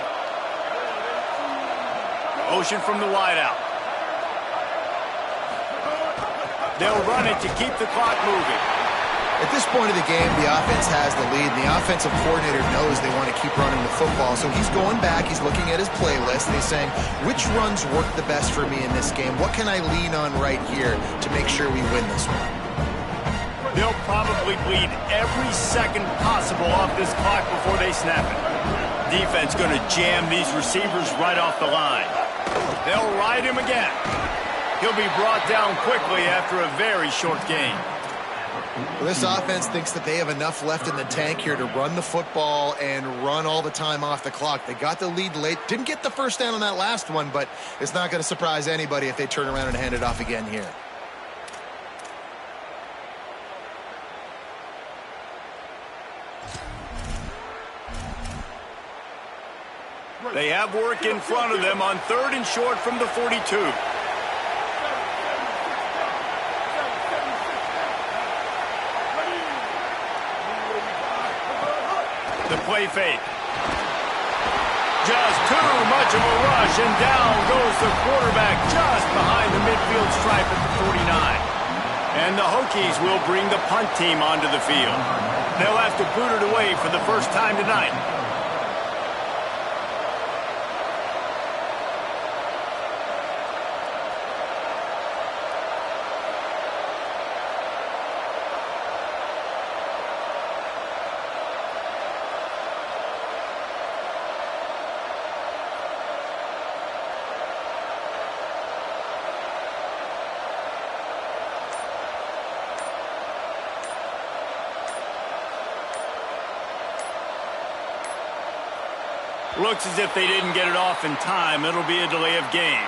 Motion from the wideout. They'll run it to keep the clock moving. At this point of the game, the offense has the lead, and the offensive coordinator knows they want to keep running the football. So he's going back, he's looking at his playlist, and he's saying, which runs work the best for me in this game? What can I lean on right here to make sure we win this one? They'll probably bleed every second possible off this clock before they snap it. Defense going to jam these receivers right off the line. They'll ride him again. He'll be brought down quickly after a very short game. Well, this offense thinks that they have enough left in the tank here to run the football and run all the time off the clock. They got the lead late. Didn't get the first down on that last one, but it's not going to surprise anybody if they turn around and hand it off again here. They have work in front of them on 3rd and short from the 42. The play fake. Just too much of a rush, and down goes the quarterback just behind the midfield stripe at the 49. And the Hokies will bring the punt team onto the field. They'll have to boot it away for the first time tonight. Looks as if they didn't get it off in time. It'll be a delay of game.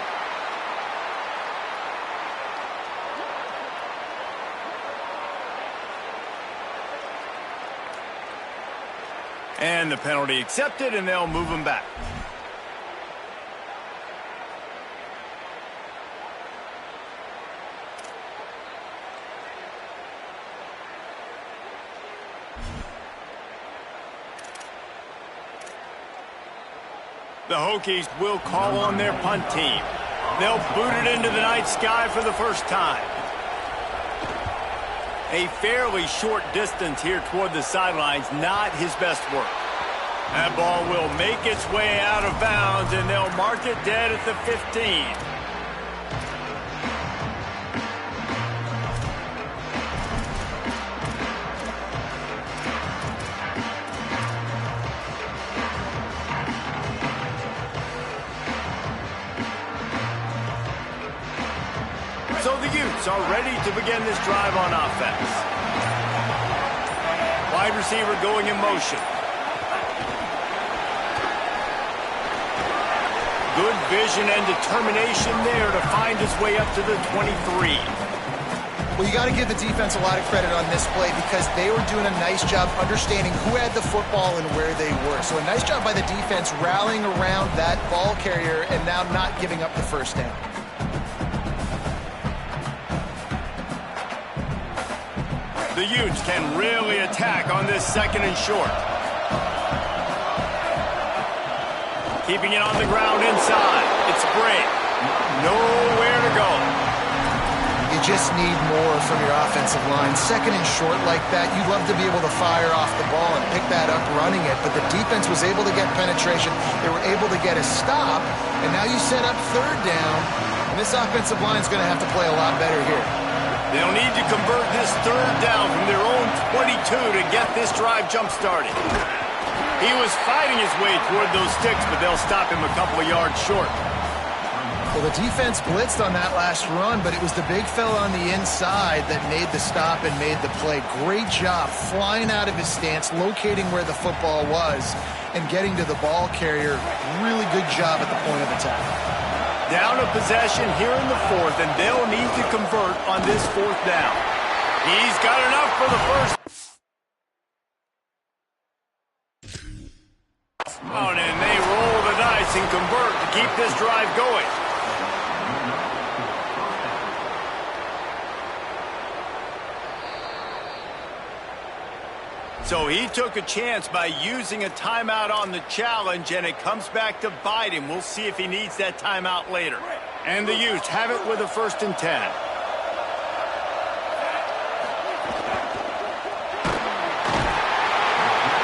And the penalty accepted, and they'll move them back. The Hokies will call on their punt team. They'll boot it into the night sky for the first time. A fairly short distance here toward the sidelines, not his best work. That ball will make its way out of bounds, and they'll mark it dead at the 15. So the Utes are ready to begin this drive on offense. Wide receiver going in motion. Good vision and determination there to find his way up to the 23. Well, you got to give the defense a lot of credit on this play because they were doing a nice job understanding who had the football and where they were. So a nice job by the defense rallying around that ball carrier and now not giving up the first down. The Utes can really attack on this 2nd and short. Keeping it on the ground inside. It's Bray. Nowhere to go. You just need more from your offensive line. 2nd and short like that, you'd love to be able to fire off the ball and pick that up running it, but the defense was able to get penetration. They were able to get a stop, and now you set up 3rd down, and this offensive line is going to have to play a lot better here. They'll need to convert this 3rd down from their own 22 to get this drive jump-started. He was fighting his way toward those sticks, but they'll stop him a couple of yards short. Well, the defense blitzed on that last run, but it was the big fella on the inside that made the stop and made the play. Great job flying out of his stance, locating where the football was, and getting to the ball carrier. Really good job at the point of attack. Down a possession here in the 4th, and they'll need to convert on this 4th down. He's got enough for the first. And they roll the dice and convert to keep this drive going. So he took a chance by using a timeout on the challenge, and it comes back to bite him. We'll see if he needs that timeout later. And the Utes have it with a 1st and 10.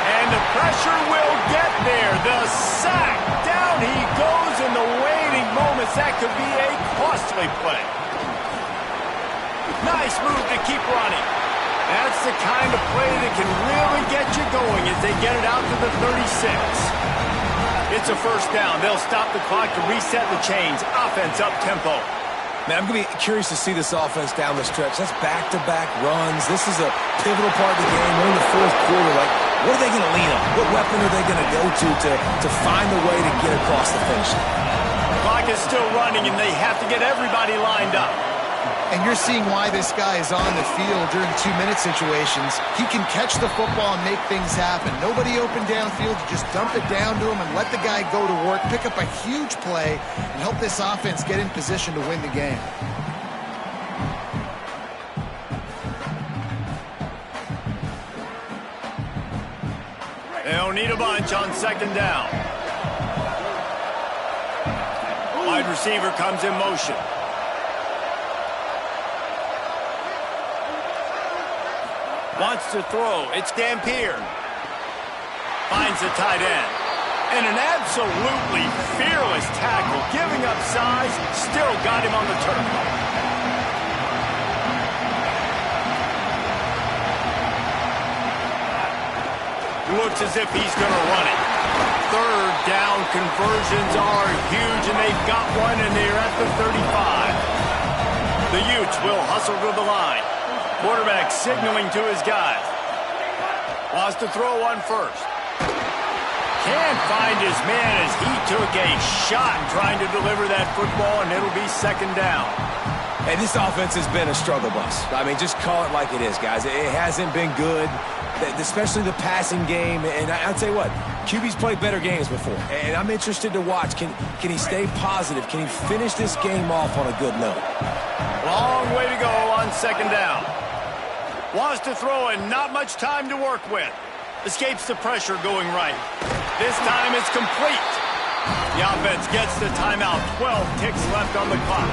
And the pressure will get there. The sack. Down he goes in the waiting moments. That could be a costly play. Nice move to keep running. That's the kind of play that can really get you going as they get it out to the 36. It's a 1st down. They'll stop the clock to reset the chains. Offense up tempo. Man, I'm going to be curious to see this offense down the stretch. That's back-to-back runs. This is a pivotal part of the game. We're in the fourth quarter. Like, what are they going to lean on? What weapon are they going to go to find a way to get across the finish line? The clock is still running, and they have to get everybody lined up. And you're seeing why this guy is on the field during 2-minute situations. He can catch the football and make things happen. Nobody open downfield. You just dump it down to him and let the guy go to work, pick up a huge play, and help this offense get in position to win the game. They don't need a bunch on second down. Wide receiver comes in motion. Wants to throw. It's Dampier. Finds the tight end. And an absolutely fearless tackle. Giving up size. Still got him on the turf. Looks as if he's going to run it. Third down conversions are huge, and they've got one, and they're at the 35. The Utes will hustle to the line. Quarterback signaling to his guys. Wants to throw one first. Can't find his man as he took a shot trying to deliver that football, and it'll be second down. Hey, this offense has been a struggle bus. I mean, just call it like it is, guys. It hasn't been good, especially the passing game. And I'll tell you what, QB's played better games before. And I'm interested to watch. Can he stay positive? Can he finish this game off on a good note? Long way to go on second down. Wants to throw and not much time to work with. Escapes the pressure going right. This time it's complete. The offense gets the timeout. 12 ticks left on the clock.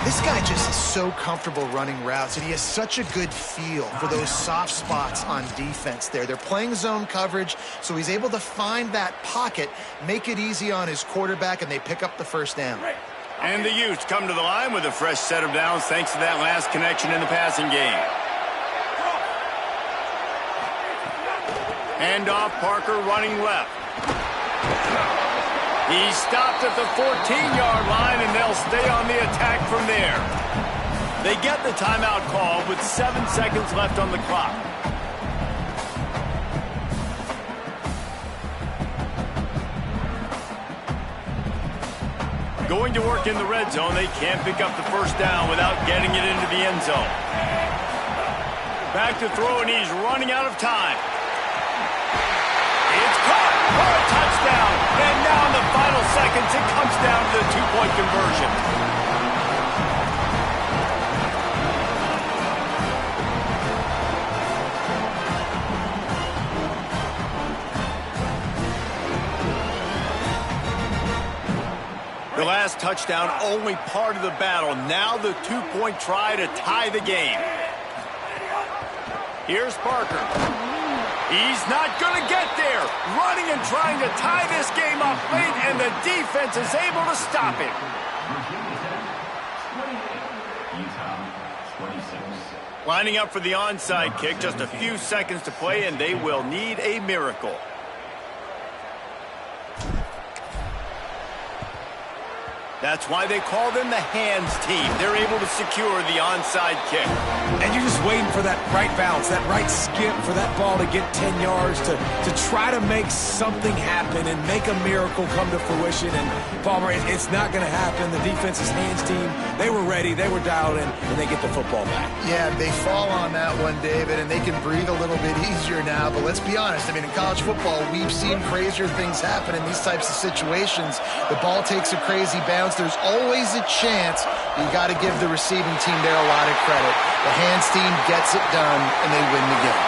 This guy just is so comfortable running routes, and he has such a good feel for those soft spots on defense there. They're playing zone coverage, so he's able to find that pocket, make it easy on his quarterback, and they pick up the first down. And the Utes come to the line with a fresh set of downs thanks to that last connection in the passing game. Handoff, Parker running left. He's stopped at the 14-yard line, and they'll stay on the attack from there. They get the timeout call with 7 seconds left on the clock. Going to work in the red zone. They can't pick up the first down without getting it into the end zone. Back to throw, and he's running out of time. It's caught for a touchdown. And now in the final seconds, it comes down to the two-point conversion. The last touchdown, only part of the battle. Now the two-point try to tie the game. Here's Parker. He's not going to get there. Running and trying to tie this game up late, and the defense is able to stop him. Lining up for the onside kick. Just a few seconds to play, and they will need a miracle. That's why they call them the hands team. They're able to secure the onside kick. And you're just waiting for that right bounce, that right skip for that ball to get 10 yards to try to make something happen and make a miracle come to fruition. And, Palmer, it's not going to happen. The defense's hands team, they were ready, they were dialed in, and they get the football back. Yeah, they fall on that one, David, and they can breathe a little bit easier now. But let's be honest. I mean, in college football, we've seen crazier things happen in these types of situations. The ball takes a crazy bounce. There's always a chance. You got to give the receiving team there a lot of credit. The hands team gets it done, and they win the game.